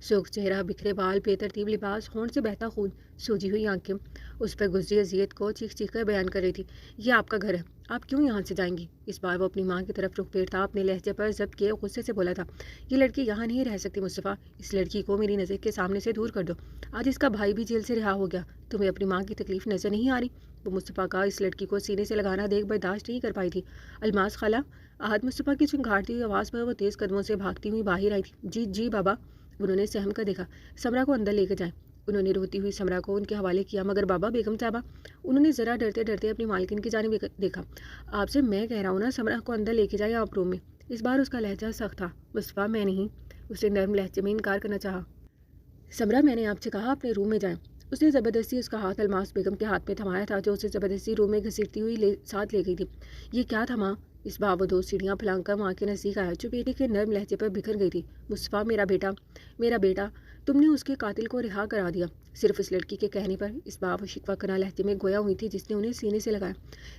سرخ چہرہ، بکھرے بال، بے ترتیب لباس، ہونٹ سے بہتا خون، سوجی ہوئی آنکھیں اس پر گزری اذیت کو چیخ چیخ کر بیان کر رہی تھی۔ یہ آپ کا گھر ہے، آپ کیوں یہاں سے جائیں گی؟ اس بار وہ اپنی ماں کی طرف رخ پھیرتا اپنے لہجے پر ضبط کیے غصے سے بولا تھا، یہ لڑکی یہاں نہیں رہ سکتی مصطفیٰ، اس لڑکی کو میری نظر کے سامنے سے دور کر دو۔ آج اس کا بھائی بھی جیل سے رہا ہو گیا، تمہیں اپنی ماں کی تکلیف نظر نہیں آ رہی؟ وہ مصطفیٰ کا اس لڑکی کو سینے سے لگانا دیکھ برداشت نہیں کر پائی تھی۔ الماس خالہ، آہت مصطفیٰ کی چنگھاڑتی ہوئی آواز پر وہ تیز قدموں سے بھاگتی ہوئی باہر آئی تھی۔ جی جی بابا۔ انہوں نے سہم کر دیکھا، سمرا کو اندر لے کے جائیں۔ انہوں نے روتی ہوئی سمرا کو ان کے حوالے کیا، مگر بابا، بیگم صاحبہ۔ انہوں نے ذرا ڈرتے ڈرتے اپنی مالکن کی جانب دیکھا۔ آپ سے میں کہہ رہا ہوں نا، سمرا کو اندر لے کے جائیں آپ روم میں۔ اس بار اس کا لہجہ سخت تھا۔ مصطفیٰ، میں نہیں۔ اس نے نرم لہجے میں انکار کرنا چاہا۔ سمرا، میں نے آپ سے کہا اپنے روم میں جائیں۔ اس نے زبردستی اس کا ہاتھ الماس بیگم کے ہاتھ میں تھمایا تھا، جو اسے زبردستی روم میں گھسیٹتی ہوئی ساتھ لے گئی تھی۔ یہ کیا تھا ماں؟ اس بار وہ 2 سیڑھیاں پھلانگ کر ماں کے نزدیک آیا، جو بیٹے کے نرم لہجے پر بکھر گئی تھی۔ مصطفیٰ، میرا بیٹا، تم نے اس کے قاتل کو رہا کرا دیا، صرف اس لڑکی کے کہنے پر۔ اس بار وہ شکوہ کرنا لہجے میں گویا ہوئی تھی، جس نے انہیں سینے سے لگایا۔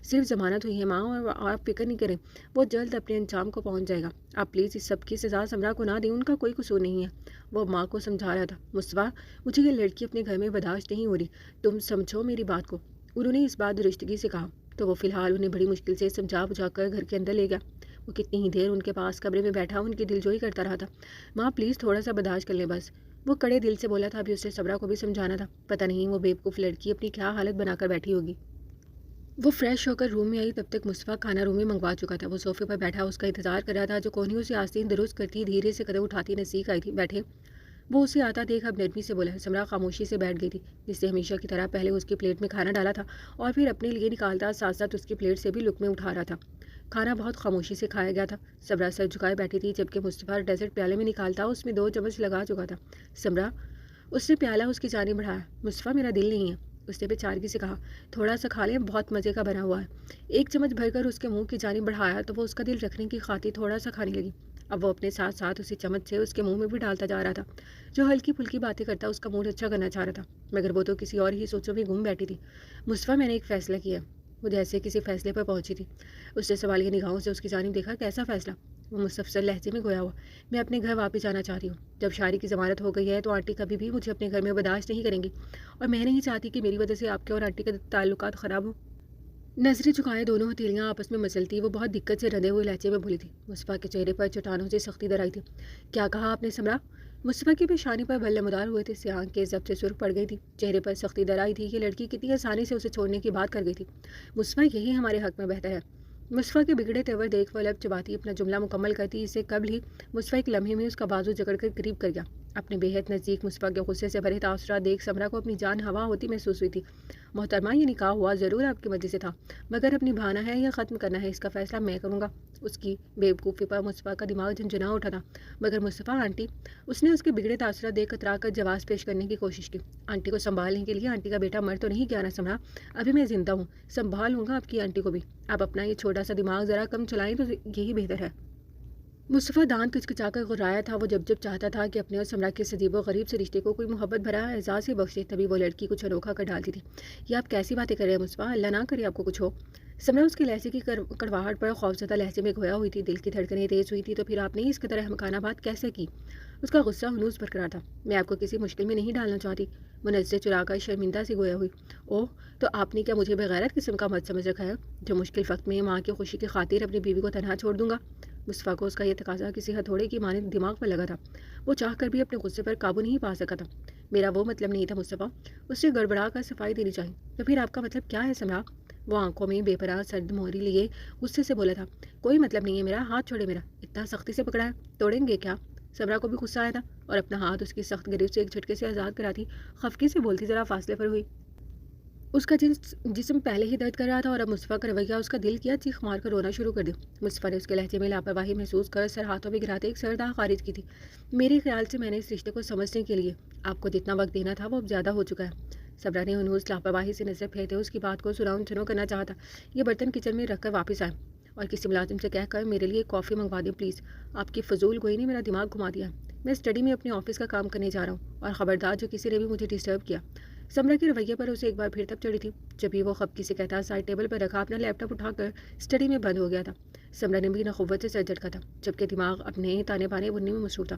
صرف ضمانت ہوئی ہے ماں، اور آپ فکر نہیں کریں، وہ جلد اپنے انجام کو پہنچ جائے گا۔ آپ پلیز اس سب کی سزا سمرا کو نہ دیں، ان کا کوئی قصور نہیں ہے۔ وہ ماں کو سمجھا رہا تھا۔ مصطفیٰ، مجھے یہ لڑکی اپنے گھر میں برداشت نہیں ہو رہی، تم سمجھو میری بات کو۔ انہوں نے اس بات درستگی سے کہا تو وہ فی الحال انہیں بڑی مشکل سے سمجھا بجھا کر گھر کے اندر لے گیا۔ وہ کتنی ہی دیر ان کے پاس کمرے میں بیٹھا ان کی دلجوئی کرتا رہا تھا۔ ماں پلیز تھوڑا سا برداشت کر لیں بس، وہ کڑے دل سے بولا تھا۔ ابھی اسے سمرا کو بھی سمجھانا تھا، پتہ نہیں وہ بیوقوف لڑکی اپنی کیا حالت بنا کر بیٹھی ہوگی۔ وہ فریش ہو کر روم میں آئی، تب تک مصطفیٰ کھانا روم میں منگوا چکا تھا۔ وہ صوفے پر بیٹھا اس کا انتظار کر رہا تھا، جو کونیوں سے آستین درست کرتی دھیرے سے قدم اٹھاتی نزدیک آئی تھی۔ بیٹھے۔ وہ اسے آتا دیکھ اب نرمی سے بولا۔ سمرا خاموشی سے بیٹھ گئی تھی، جس سے ہمیشہ کی طرح پہلے اس کی پلیٹ میں کھانا ڈالا تھا اور پھر اپنے لیے نکالتا، ساتھ ساتھ اس کی پلیٹ سے بھی لقمے اٹھا رہا تھا۔ کھانا بہت خاموشی سے کھایا گیا تھا۔ سمرا سر جھکائے بیٹھی تھی، جبکہ مصطفیٰ ڈیزرٹ پیالے میں نکالتا اس میں 2 چمچ لگا چکا تھا۔ سمرا، اس نے پیالہ اس کی جانب بڑھایا۔ مصطفیٰ، میرا دل نہیں ہے، اس نے بےچارگی سے کہا، تھوڑا سا کھا لیں، بہت مزے کا بنا ہوا ہے۔ 1 چمچ بھر کر اس کے منہ کی جانب بڑھایا تو وہ اس کا دل رکھنے کی خاطر تھوڑا سا کھانے لگی۔ اب وہ اپنے ساتھ ساتھ اسی چمچ سے اس کے منہ میں بھی ڈالتا جا رہا تھا۔ جو ہلکی پھلکی باتیں کرتا اس کا موڈ اچھا کرنا چاہ رہا تھا، مگر وہ تو کسی اور ہی سوچوں میں گم بیٹھی تھی۔ مصطفیٰ، میں نے ایک فیصلہ کیا۔ وہ جیسے کسی فیصلے پر پہنچی تھی۔ اس نے سوالیہ نگاہوں سے اس کی جانب دیکھا۔ کیسا فیصلہ؟ وہ مستفسر لہجے میں گویا ہوا۔ میں اپنے گھر واپس جانا چاہتی ہوں۔ جب شاعری کی ضمانت ہو گئی ہے تو آنٹی کبھی بھی مجھے اپنے گھر میں برداشت نہیں کریں گی، اور میں نہیں چاہتی کہ میری وجہ سے آپ کے اور آنٹی کے تعلقات خراب ہوں۔ نظریں چکائے دونوں ہتھیلیاں آپس میں مسلتی وہ بہت دقت سے رندے ہوئے لہجے میں بولی تھی۔ مصطفیٰ کے چہرے پر چٹانوں سے سختی در آئی تھی۔ کیا کہا آپ نے سمرا؟ مصطفیٰ کی پیشانی پر بل نمودار ہوئے تھے، سیاہ کے ضبط سے سرخ پڑ گئی تھی، چہرے پر سختی در آئی تھی۔ یہ لڑکی کتنی آسانی سے اسے چھوڑنے کی بات کر گئی تھی۔ مصطفیٰ، یہی ہمارے حق میں بہتر ہے۔ مصطفیٰ کے بگڑے تیور دیکھ وہ لب چباتی اپنا جملہ مکمل کرتی، اس سے قبل ہی مصطفیٰ ایک لمحے میں اس کا بازو جکڑ کر قریب کر گیا۔ اپنے بے حد نزدیک مصطفیٰ کے غصے سے بھرے تاثرات دیکھ سمرا کو اپنی جان ہوا ہوتی محسوس ہوئی تھی۔ محترمہ، یہ نکاح ہوا ضرور آپ کی مرضی سے تھا، مگر اب نبھانا ہے یا ختم کرنا ہے، اس کا فیصلہ میں کروں گا۔ اس کی بے وقوفی پر مصطفیٰ کا دماغ جھنجھنا اٹھا تھا۔ مگر مصطفیٰ، آنٹی، اس نے اس کے بگڑے تاثرات دیکھ کترا کر جواز پیش کرنے کی کوشش کی۔ آنٹی کو سنبھالنے کے لیے آنٹی کا بیٹا مر تو نہیں گیا نا سمرا؟ ابھی میں زندہ ہوں، سنبھال لوں گا آپ کی آنٹی کو بھی۔ آپ اپنا یہ چھوٹا سا دماغ ذرا کم چلائیں تو یہی بہتر ہے۔ مصطفیٰ دانت کچکچا کر غرایا تھا۔ وہ جب چاہتا تھا کہ اپنے اور سمرا کے عجیب و غریب سے رشتے کو کوئی محبت بھرا اعزاز سے بخشے، تبھی وہ لڑکی کچھ انوکھا کر ڈالتی تھی۔ یہ آپ کیسی باتیں کر رہے ہیں مصطفیٰ؟ اللہ نہ کرے آپ کو کچھ ہو۔ سمرا اس کے لہجے کی کڑواہٹ پر خوفزدہ لہجے میں گویا ہوئی تھی۔ دل کی دھڑکنیں تیز ہوئی تھی۔ تو پھر آپ نے اس قدر احمقانہ بات کیسے کی؟ اس کا غصہ ہنوز برقرار تھا۔ میں آپ کو کسی مشکل میں نہیں ڈالنا چاہتی۔ وہ نظریں چرا کر شرمندہ سی گویا ہوئی۔ اوہ، تو آپ نے کیا مجھے بغیرت قسم کا مت سمجھ رکھا ہے، جو مشکل وقت میں ماں کی خوشی کی خاطر اپنی بیوی کو تنہا چھوڑ دوں گا؟ مصطفیٰ کو اس کا یہ تقاضا کسی ہتھوڑے کی مانند دماغ پر لگا تھا۔ وہ چاہ کر بھی اپنے غصے پر قابو نہیں پا سکا تھا۔ میرا وہ مطلب نہیں تھا مصطفیٰ، اس سے گڑبڑا کر صفائی دینی چاہیے۔ تو پھر آپ کا مطلب کیا ہے سمرا؟ وہ آنکھوں میں بے پناہ سرد موہری لیے غصے سے بولا تھا۔ کوئی مطلب نہیں ہے میرا، ہاتھ چھوڑے میرا، اتنا سختی سے پکڑا ہے، توڑیں گے کیا؟ سمرا کو بھی غصہ آیا تھا اور اپنا ہاتھ اس کی سخت گریب سے ایک جھٹکے سے آزاد کراتی خفگی سے بولتی ذرا فاصلے پر ہوئی۔ اس کا جسم پہلے ہی درد کر رہا تھا اور اب مصطفیٰ کا رویہ اس کا دل کیا چیخ مار کر رونا شروع کر دیا۔ مصطفیٰ نے اس کے لہجے میں لاپرواہی محسوس کر سر ہاتھوں میں گراتے ایک سرداہ خارج کی تھی۔ میرے خیال سے میں نے اس رشتے کو سمجھنے کے لیے آپ کو جتنا وقت دینا تھا وہ اب زیادہ ہو چکا ہے۔ سمرا نے انہوں لاپرواہی سے نظر پھیرتے اس کی بات کو سراؤن چنو کرنا چاہتا۔ یہ برتن کچن میں رکھ کر واپس آئے اور کسی ملازم سے کہہ کر میرے لیے کافی منگوا دیں پلیز۔ آپ کی فضول گوئی نے میرا دماغ گھما دیا۔ میں اسٹڈی میں اپنے آفس کا کام کرنے جا رہا ہوں، اور خبردار جو کسی نے بھی مجھے ڈسٹرب کیا۔ سمرا کے رویے پر اسے ایک بار پھر تب چڑھی تھی جب ہی وہ خفگی سے کہتا سائڈ ٹیبل پر رکھا اپنا لیپ ٹاپ اٹھا کر اسٹڈی میں بند ہو گیا تھا۔ سمرا نے بھی نخوت سے سر جھٹکا تھا، جبکہ دماغ اپنے تانے بانے بننے میں مصروف تھا۔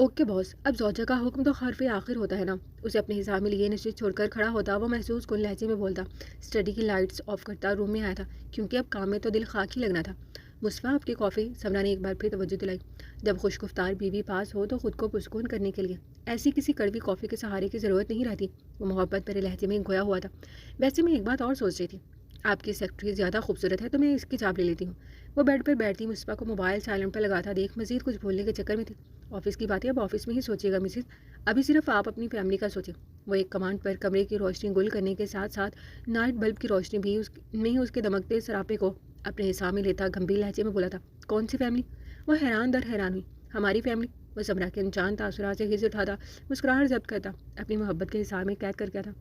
اوکے باس، اب زوجہ کا حکم تو حرف آخر ہوتا ہے نا؟ اسے اپنے حساب میں لیے نشست چھوڑ کر کھڑا ہوتا، وہ محسوس کن لہجے میں بولتا، اسٹڈی کی لائٹس آف کرتا روم میں آیا تھا کیونکہ اب کام میں تو دل خاک ہی لگنا تھا۔ مصفا آپ کی کافی، سمرا نے ایک بار پھر توجہ دلائی۔ جب خوش گفتار بیوی پاس ہو تو خود کو پرسکون کرنے کے لیے ایسی کسی کڑوی کافی کے سہارے کی ضرورت نہیں رہتی۔ وہ محبت بھرے لہجے میں گویا ہوا تھا، ویسے میں ایک بات اور سوچ رہی تھی، آپ کی سیکرٹری زیادہ خوبصورت ہے تو میں اس کی چاپ لے لیتی ہوں۔ وہ بیڈ پر بیٹھتی مصفا کو موبائل سائلنٹ پر لگاتا دیکھ مزید کچھ بولنے کے چکر میں تھی۔ آفس کی باتیں اب آفس میں ہی سوچیے گا مسز، ابھی صرف آپ اپنی فیملی کا سوچیں۔ وہ ایک کمانڈ پر کمرے کی روشنی گل کرنے کے ساتھ ساتھ نائٹ بلب کی روشنی بھی اس کے دمکتے سراپے کو اپنے حساب میں لیتا گمبھیر لہجے میں بولا تھا، کون سی فیملی؟ وہ حیران در حیران ہوئی، ہماری فیملی؟ وہ سمرا کے انجان تاثرات سے ہز اٹھاتا، مسکراہٹ ضبط کرتا، اپنی محبت کے حساب میں قید کر کیا تھا۔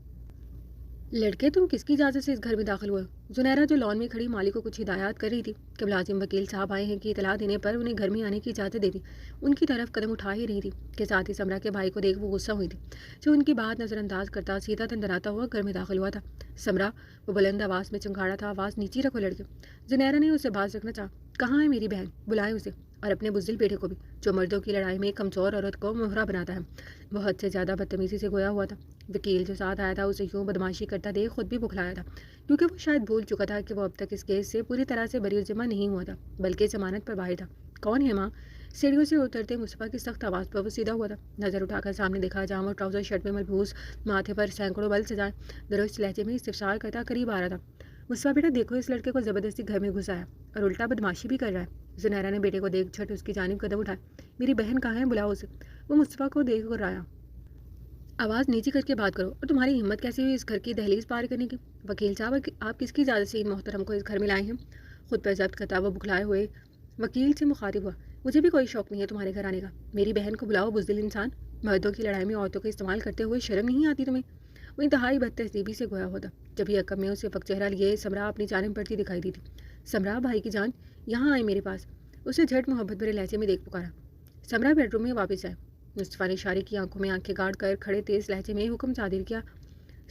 لڑکے تم کس کی اجازت سے اس گھر میں داخل ہوئے؟ زنیرہ جو لان میں کھڑی مالی کو کچھ ہدایات کر رہی تھی کہ ملازم وکیل صاحب آئے ہیں کی اطلاع دینے پر انہیں گھر میں آنے کی اجازت دے دی، ان کی طرف قدم اٹھا ہی رہی تھی کہ ساتھ ہی سمرا کے بھائی کو دیکھ وہ غصہ ہوئی تھی جو ان کی بات نظر انداز کرتا سیدھا دندراتا ہوا گھر میں داخل ہوا تھا۔ سمرا، وہ بلند آواز میں چنگاڑا تھا، آواز نیچی رکھو لڑکے۔ زنیرہ نے اسے باز رکھنا چاہا، کہاں ہے میری بہن؟ بلائیں اسے، اور اپنے بزدل بیٹے کو بھی جو مردوں کی لڑائی میں کمزور عورت کو مہرا بناتا ہے۔ وہ حد سے زیادہ بدتمیزی سے گویا ہوا تھا۔ وکیل جو ساتھ آیا تھا اسے یوں بدماشی کرتا دیکھ خود بھی بکھلایا تھا، کیونکہ وہ شاید بھول چکا تھا کہ وہ اب تک اس کیس سے پوری طرح سے بری الذمہ نہیں ہوا تھا بلکہ ضمانت پر باہر تھا۔ کون ہے ماں؟ سیڑھیوں سے اترتے مصطفیٰ کی سخت آواز پر وہ سیدھا ہوا تھا، نظر اٹھا کر سامنے دیکھا جہاں وہ ٹراؤزر شرٹ میں ملبوس، ماتھے پر سینکڑوں بل سجائے درست لہجے میں استفسار کرتا قریب آ رہا تھا، مصطفیٰ بیٹا دیکھو، اس لڑکے کو زبردستی گھر میں گھسایا اور الٹا بدماشی بھی کر رہا ہے۔ زنیرہ نے بیٹے کو دیکھ جھٹ اس کی جانب قدم اٹھائے، میری بہن کہاں ہے؟ بلاؤ اسے۔ وہ مصطفیٰ کو دیکھ کر آیا، آواز نیچی کر کے بات کرو، اور تمہاری ہمت کیسی ہوئی اس گھر کی دہلیز پار کرنے کی؟ وکیل صاحب، آپ کس کی اجازت سے ان محترم کو اس گھر میں لائے ہیں؟ خود پر ضبط کرتا وہ بکھلائے ہوئے وکیل سے مخاطب ہوا، مجھے بھی کوئی شوق نہیں ہے تمہارے گھر آنے کا، میری بہن کو بلاؤ بزدل انسان، مردوں کی لڑائی میں عورتوں کا استعمال کرتے ہوئے شرم نہیں آتی تمہیں؟ وہ انتہائی بد تہذیبی سے گویا ہوتا، جب یہ عقب میں اسے فق چہرہ لیے سمرا اپنی جانب بڑھتی دکھائی دی تھی۔ سمرا بھائی کی جان، یہاں آئے میرے پاس، اسے جھٹ محبت بھرے لہجے میں دیکھ پکارا۔ سمرا بیڈ روم میں واپس آئے، مصطفیٰ نے اشارے کی آنکھوں میں آنکھیں گاڑ کر کھڑے تیز لہجے میں حکم صادر کیا۔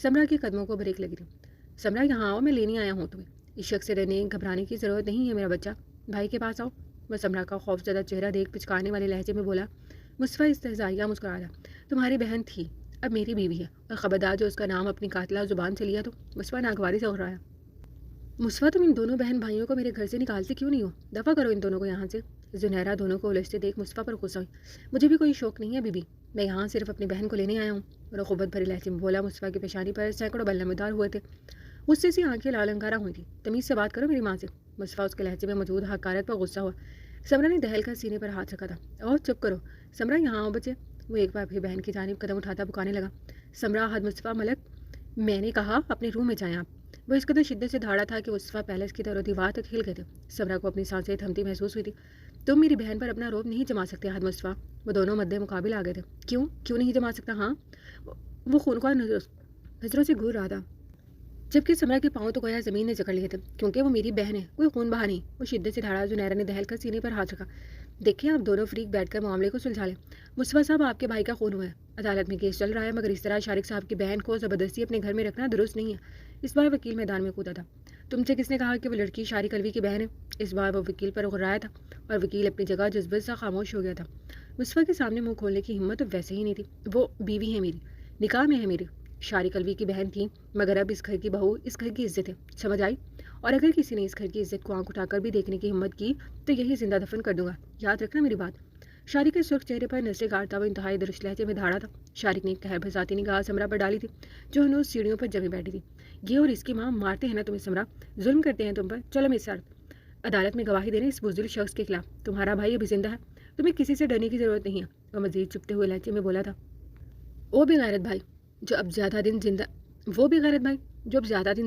سمرا کے قدموں کو بریک لگی تھی۔ سمرا یہاں آؤ، میں لینے آیا ہوں تمہیں، اس شخص سے ڈرنے گھبرانے کی ضرورت نہیں ہے میرا بچہ، بھائی کے پاس آؤ۔ وہ سمرا کا خوف زدہ چہرہ دیکھ پچکارنے والے لہجے میں بولا۔ مصطفیٰ استہزائیہ مسکرایا، تمہاری بہن تھی، اب میری بیوی ہے، اور خبردار جو اس کا نام اپنی قاتلہ زبان سے لیا تو۔ مصطفیٰ ناگواری سے غرایا، مصطفیٰ تم ان دونوں بہن بھائیوں کو میرے گھر سے نکالتے کیوں نہیں ہو؟ دفع کرو ان دونوں کو یہاں سے۔ زنیرہ دونوں کو الجھتے دیکھ مصطفیٰ پر غصہ ہوئی، مجھے بھی کوئی شوق نہیں ہے بیوی، میں یہاں صرف اپنی بہن کو لینے آیا ہوں، اور قوت بھرے لہجے میں بولا۔ مصطفیٰ کی پیشانی پر سینکڑوں بل نمودار ہوئے تھے، غصے سے آنکھیں لال انگارہ ہوئی تھیں۔ تمیز سے بات کرو میری ماں سے۔ مصطفیٰ اس کے لہجے میں موجود حقارت پر غصہ ہوا۔ سمرا نے دہل کر سینے پر ہاتھ رکھا تھا، اور چپ کرو سمرا، یہاں آؤ بچے۔ وہ ایک بار پھر بہن کی جانب قدم اٹھاتا بکانے لگا، سمرا حد مصطفیٰ ملک، میں نے کہا اپنے روم میں جائیں آپ۔ وہ اس قدر شدت سے دھاڑا تھا کہ مصطفیٰ پیلس کی طرح دیوار تک ہل گئے تھے۔ سمرا کو اپنی سانسیں تھمتی محسوس ہوئی تھی، تم میری بہن پر اپنا روب نہیں جما سکتے حد مصطفیٰ۔ وہ دونوں مدِ مقابل آ گئے تھے، کیوں نہیں جما سکتا؟ ہاں، وہ خونخوار نظروں سے گھور رہا تھا، جبکہ سمرا کے پاؤں تو گویا زمین نے جکڑ لیے تھے، کیونکہ وہ میری بہن ہے، کوئی خون بہا نہیں۔ وہ شدت سے دھاڑا۔ زنیرہ نے دہل کر سینے پر ہاتھ رکھا، دیکھیں آپ دونوں فریق بیٹھ کر معاملے کو سلجھا لیں۔ مصطفیٰ صاحب، آپ کے بھائی کا خون ہوا ہے، عدالت میں کیس چل رہا ہے، مگر اس طرح شارق صاحب کی بہن کو زبردستی اپنے گھر میں رکھنا درست نہیں ہے۔ اس بار وکیل میدان میں کودا تھا، تم سے کس نے کہا کہ وہ لڑکی شارق الوی کی بہن ہے؟ اس بار وہ وکیل پر غرایا تھا، اور وکیل اپنی جگہ جذبت سا خاموش ہو گیا تھا۔ مصطفیٰ کے سامنے منہ کھولنے کی ہمت ویسے ہی نہیں تھی۔ وہ بیوی ہے میری، نکاح میں ہے میری، شارق الوی کی بہن تھی، مگر اب اس گھر کی بہو، اس گھر کی عزت ہے، سمجھ آئی؟ اور اگر کسی نے اس گھر کی عزت کو آنکھ اٹھا کر بھی دیکھنے کی ہمت کی تو یہی زندہ دفن کر دوں گا، یاد رکھنا میری بات۔ شارق کے سرخ چہرے پر نظریں گاڑتا وہ انتہائی درست لہجے میں دھاڑا تھا۔ شارق نے ایک قہر بھساتی نگاہ سمرا پر ڈالی تھی، جو ہنوز سیڑھیوں پر جمی بیٹھی تھی۔ یہ اور اس کی ماں مارتے ہیں نا تمہیں سمرا، ظلم کرتے ہیں تم پر، چلو میرے ساتھ عدالت میں گواہی دینے اس بزدل شخص کے خلاف۔ تمہارا بھائی ابھی زندہ ہے، تمہیں کسی سے ڈرنے کی ضرورت نہیں ہے۔ وہ مزید چپتے ہوئے لہجے میں بولا تھا، وہ بھی غیرت بھائی جو اب زیادہ دن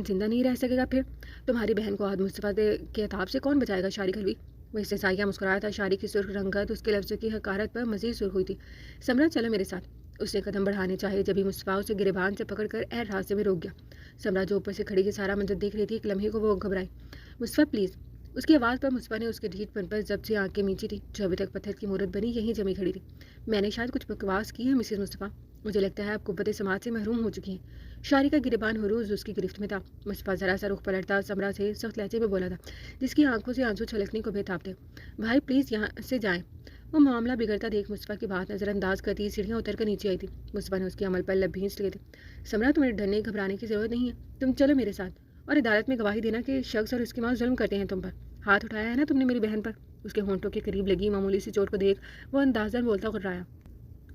زندہ نہیں رہ سکے گا، پھر تمہاری بہن کو حد مصطفیٰ کے عتاب سے کون بچائے گا شارق الوی؟ وہ استحصائیہ مسکرایا تھا۔ شارق کی سرخ رنگت اس کے لفظوں کی حقارت پر مزید سرخ ہوئی تھی۔ سمرا چلو میرے ساتھ، اس نے قدم بڑھانے چاہے، جبھی مصطفیٰ اسے گریبان سے پکڑ کر اہل راستے میں روک گیا۔ سمرا جو اوپر سے کھڑی یہ سارا منظر دیکھ رہی تھی، ایک لمحے کو وہ گھبرائی۔ مصطفیٰ پلیز، اس کی آواز پر مصطفیٰ نے اس کے ڈھیٹ پن پر ضبط سے آنکھیں میچی تھی، جو ابھی تک پتھر کی مورت بنی یہیں جمی کھڑی تھی۔ میں نے شاید کچھ بکواس کی ہے مسز مصطفیٰ، مجھے لگتا ہے آپ قوت سماعت سے محروم ہو چکی ہیں۔ شاری کا گریبان حروز اس کی گرفت میں تھا۔ مصطفیٰ ذرا سا رخ پلٹتا سمرا سے سخت لہجے میں بولا تھا، جس کی آنکھوں سے آنسو چھلکنے کو بے تاب تھے۔ بھائی پلیز یہاں سے جائیں۔ وہ معاملہ بگڑتا دیکھ مصطفیٰ کی بات نظر انداز کرتی سیڑھیاں اتر کر نیچے آئی تھی۔ مصطفیٰ نے اس کے عمل پر لب بھینچ لیے تھے۔ سمرا، تمہیں ڈرنے گھبرانے کی ضرورت نہیں ہے، تم چلو میرے ساتھ اور عدالت میں گواہی دینا کہ شخص اور اس کی ماں ظلم کرتے ہیں تم پر۔ ہاتھ اٹھایا ہے نا تم نے میری بہن پر؟ اس کے ہونٹوں کے قریب لگی معمولی سی چوٹ کو دیکھ وہ اندازاً بولتا گھرایا۔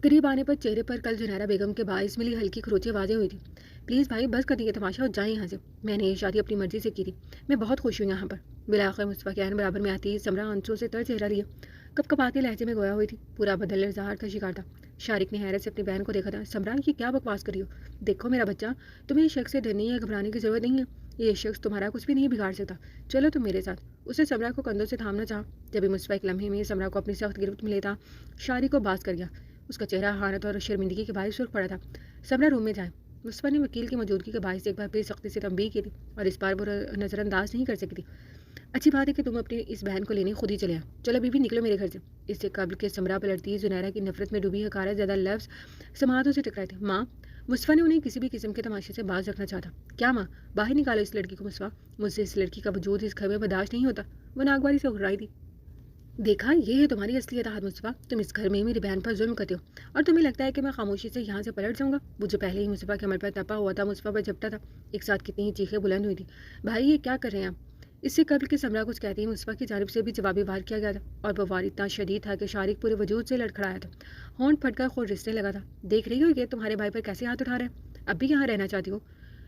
قریب آنے پر چہرے پر کل جنیرا بیگم کے باعث ملی ہلکی کھروچیں واضح ہوئی تھی۔ پلیز بھائی بس کر دیجیے تماشا اور جائیں یہاں سے، میں نے یہ شادی اپنی مرضی سے کی تھی، میں بہت خوش ہوں یہاں پر۔ بلاخر مصطفیٰ کے عین برابر میں آتی سمرا آنسوں سے تر چہرہ لیا کپ کپا کے لہجے میں گویا ہوئی تھی، پورا بدل اظہار کا شکار تھا۔ شارق نے حیرت سے اپنی بہن کو دیکھا تھا۔ سمرا، یہ کیا بکواس کر رہی ہو؟ دیکھو میرا بچہ، تمہیں اس شخص سے ڈرنے یا گھبرانے کی ضرورت نہیں ہے، یہ شخص تمہارا کچھ بھی نہیں بگاڑ سکتا، چلو تم میرے ساتھ۔ اسے سمرا کو کندھوں سے تھامنا چاہا، جبھی مصطفیٰ ایک لمحے میں سمرا کو اپنی سخت گرفت میں لیتا شارق کو باز کر گیا۔ اس کا چہرہ حیرت اور شرمندگی کے باعث سرخ پڑا تھا۔ سمرا، روم میں جائیں۔ مصطفیٰ نے وکیل کی موجودگی کے باعث ایک بار پھر سختی سے تنبیہ کی تھی اور اس بار وہ نظر انداز نہیں کر سکی تھی۔ اچھی بات ہے کہ تم اپنی اس بہن کو لینے خود ہی چلے آ، چلو بیوی نکلو میرے گھر سے۔ اس سے قبل کے سمرا پلٹتی زنیرا کی نفرت میں ڈوبی حقارت زیادہ لفظ سماعتوں سے ٹکرائے تھے۔ ماں، مصطفیٰ نے انہیں کسی بھی قسم کے تماشے سے باز رکھنا چاہتا۔ کیا ماں؟ باہر نکالو اس لڑکی کو مصطفیٰ، مجھ سے اس لڑکی کا وجود اس گھر میں برداشت نہیں ہوتا۔ وہ ناگواری سے گھبرائی تھی۔ دیکھا، یہ ہے تمہاری اصلی اطاعت مصطفیٰ، تم اس گھر میں میری بہن پر ظلم کرتے ہو اور تمہیں لگتا ہے کہ میں خاموشی سے یہاں سے پلٹ جاؤں گا۔ وہ جو پہلے ہی مصطفیٰ کے عمل پر تپا ہوا تھا مصطفیٰ پر جھپٹا تھا۔ ایک ساتھ کتنی ہی چیخیں بلند ہوئی تھی۔ بھائی یہ کیا کر رہے ہیں آپ؟ اس سے قبل کہ سمرا کچھ کہتی مصطفیٰ کی جانب سے بھی جوابی وار کیا گیا تھا اور وہ وار اتنا شدید تھا کہ شارق پورے وجود سے لڑکھڑایا تھا، ہونٹ پھٹ کر خود رسنے لگا تھا۔ دیکھ رہی ہو یہ تمہارے بھائی پر کیسے ہاتھ اٹھا رہے ہیں؟ اب بھی یہاں رہنا چاہتی ہو؟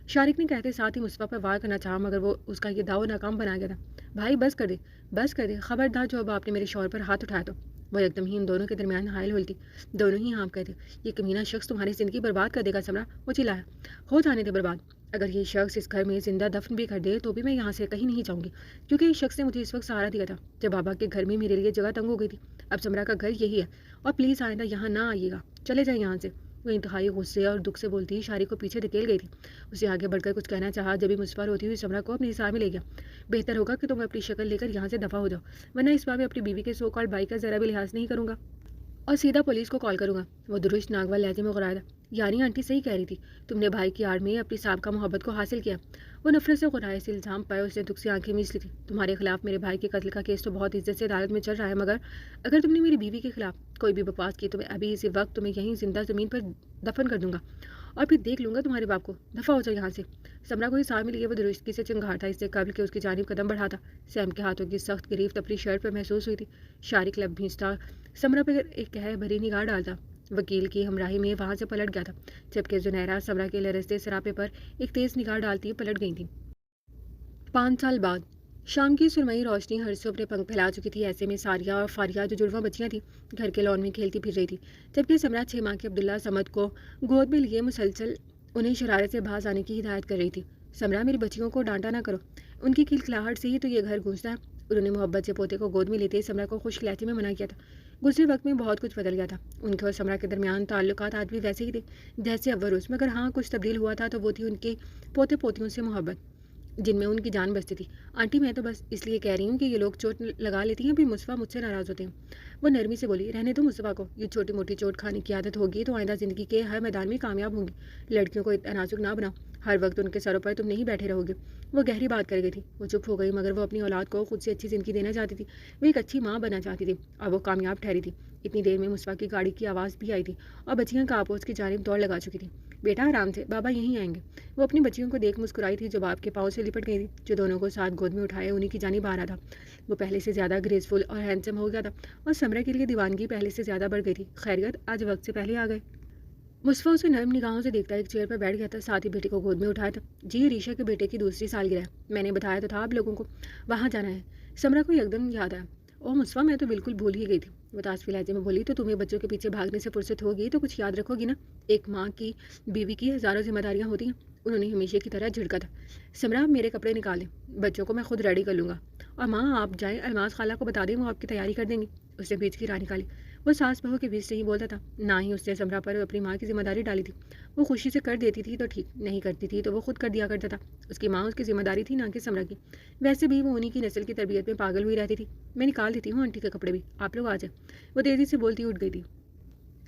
شارق نے کہتے ساتھ ہی مصطفیٰ پر وار کرنا چاہا مگر وہ اس کا یہ داؤ ناکام بنا گیا تھا۔ بھائی بس کر دے، بس کر دے، خبردار جو اب آپ نے میرے شوہر پر ہاتھ اٹھایا تو۔ وہ ایک دم ہی ان دونوں کے درمیان حائل ہوئی تھی۔ دونوں ہی ہانپ کہتے، یہ کمینہ شخص تمہاری زندگی برباد کر دے گا سمرا۔ وہ چلایا، ہو جانے دے برباد، اگر یہ شخص اس گھر میں زندہ دفن بھی کر دے تو بھی میں یہاں سے کہیں نہیں جاؤں گی، کیونکہ اس شخص نے مجھے اس وقت سہارا دیا تھا جب بابا کے گھر میں میرے لیے جگہ تنگ ہو گئی تھی۔ اب سمرا کا گھر یہی ہے اور پلیز آئندہ یہاں نہ آئیے گا، چلے جائیں یہاں سے۔ وہ انتہائی غصے اور دکھ سے بولتی شارق کو پیچھے دھکیل گئی تھی۔ اسے آگے بڑھ کر کچھ کہنا چاہا جبھی مصطفیٰ روتی ہوئی سمرا کو اپنی حصار میں لے گیا۔ بہتر ہوگا کہ تم اپنی شکل لے کر یہاں سے دفع ہو جاؤ، ورنہ اس بار میں اپنی بیوی کے سو کال بھائی کا ذرا بھی لحاظ نہیں کروں گا اور سیدھا پولیس کو کال کروں گا۔ وہ درست ناگوار لہجے میں غرایا تھا۔ یعنی آنٹی صحیح کہہ رہی تھی، تم نے بھائی کی آڑ میں اپنی سابقہ محبت کو حاصل کیا۔ وہ نفرت سے غرائے اس الزام پر اس نے دکھ سے آنکھیں میچ لی تھی۔ تمہارے خلاف میرے بھائی کے قتل کا کیس تو بہت عزت سے عدالت میں چل رہا ہے مگر اگر تم نے میری بیوی کے خلاف کوئی بھی بکواس کی تو میں ابھی اسی وقت تمہیں یہیں زندہ زمین پر دفن کر دوں گا اور پھر دیکھ لوں گا تمہارے باپ کو۔ دفع ہو جاؤ یہاں سے۔ سمرا کو حصار میں لیے وہ درستگی سے چنگھاڑ تھا، اس سے قبل کہ اس کی جانب قدم بڑھاتا سیم کے ہاتھوں کی سخت گرفت اپنی شرٹ پر محسوس ہوئی تھی۔ شارق لب بھینچتا سمرا پر ایک قہر بھری نگاہ ڈالتا وکیل کی ہمراہی میں وہاں سے پلٹ گیا تھا، جبکہ زنیرا سمرا کے لرزتے سراپے پر ایک تیز نگاہ ڈالتی پلٹ گئی تھی۔ 5 سال بعد شام کی سرمئی روشنی ہر سو اپنے پنکھ پھیلا چکی تھی۔ ایسے میں ساریہ اور فاریہ جو جڑواں بچیاں تھیں گھر کے لان میں کھیلتی پھر رہی تھی، جبکہ سمرا 6 ماہ کے عبداللہ صمد کو گود میں لیے مسلسل انہیں شرارت سے باز آنے کی ہدایت کر رہی تھی۔ سمرا، میری بچیوں کو ڈانٹا نہ کرو، ان کی کھلکھلاہٹ سے ہی تو یہ گھر گونجتا ہے۔ انہوں نے محبت سے پوتے کو گود میں لیتے ہی سمرا کو خشک لہجے میں منع کیا تھا۔ گزرے وقت میں بہت کچھ بدل گیا تھا۔ ان کے اور سمرا کے درمیان تعلقات آج بھی ویسے ہی تھے جیسے اول روز، مگر ہاں کچھ تبدیل ہوا تھا تو وہ تھی ان کے پوتے پوتیوں سے محبت جن میں ان کی جان بستی تھی۔ آنٹی میں تو بس اس لیے کہہ رہی ہوں کہ یہ لوگ چوٹ لگا لیتی ہیں پھر مصطفیٰ مجھ سے ناراض ہوتے ہیں۔ وہ نرمی سے بولی، رہنے دو مصطفیٰ کو، یہ چھوٹی موٹی چوٹ کھانے کی عادت ہوگی تو آئندہ زندگی کے ہر میدان میں کامیاب ہوں گی۔ لڑکیوں کو اتنا نازک نہ بناؤ، ہر وقت ان کے سروں پر تم نہیں بیٹھے رہو گے۔ وہ گہری بات کر گئی تھی۔ وہ چپ ہو گئی مگر وہ اپنی اولاد کو خود سے اچھی زندگی دینا چاہتی تھی، وہ ایک اچھی ماں بننا چاہتی تھی اور وہ کامیاب ٹھہری تھی۔ اتنی دیر میں مصطفیٰ کی گاڑی کی آواز بھی آئی تھی اور بچیاں کاپوس کی جانب دوڑ لگا چکی تھیں۔ بیٹا آرام سے، بابا یہیں آئیں گے۔ وہ اپنی بچیوں کو دیکھ مسکرائی تھی جو باپ کے پاؤں سے لپٹ گئی تھی، جو دونوں کو ساتھ گود میں اٹھائے انہیں کی جانب آ رہا تھا۔ وہ پہلے سے زیادہ گریسفل اور ہینڈسم ہو گیا تھا اور سمرا کے لیے دیوانگی پہلے سے زیادہ بڑھ گئی تھی۔ خیریت، آج وقت سے پہلے آ گئے؟ مصطفیٰ اسے نرم نگاہوں سے دیکھتا ایک چیئر پر بیٹھ گیا تھا، ساتھ ہی بیٹے کو گود میں اٹھایا تھا۔ جی، ریشا کے بیٹے کی دوسری سالگرہ ہے، میں نے بتایا تو تھا آپ لوگوں کو وہاں جانا ہے۔ سمرا کو یکدم یاد آیا، اوہ مصطفیٰ، میں تو بالکل بھول ہی گئی تھی۔ وہ تاسفی لہجے میں بولی، تو تمہیں بچوں کے پیچھے بھاگنے سے فرصت ہوگی تو کچھ یاد رکھو گی نا، ایک ماں کی بیوی کی ہزاروں ذمہ داریاں ہوتی ہیں۔ انہوں نے ہمیشہ کی طرح جھڑکا تھا۔ سمرا، میرے کپڑے نکال دیں، بچوں کو میں خود ریڈی کر لوں گا، اور ماں آپ جائیں الماس خالہ کو بتا دیں، وہ آپ کی تیاری کر دیں گی۔ اس نے بیچ کی راہ نکالی۔ وہ ساس بہو کے بیچ نہیں بولتا تھا، نہ ہی اس نے سمرا پر اپنی ماں کی ذمہ داری ڈالی تھی۔ وہ خوشی سے کر دیتی تھی تو ٹھیک، نہیں کرتی تھی تو وہ خود کر دیا کرتا تھا۔ اس کی ماں اس کی ذمہ داری تھی، نہ کہ سمرا کی۔ ویسے بھی وہ انہی کی نسل کی تربیت میں پاگل ہوئی رہتی تھی۔ میں نکال دیتی ہوں آنٹی کے کپڑے بھی، آپ لوگ آ جائیں۔ وہ تیزی سے بولتی اٹھ گئی تھی۔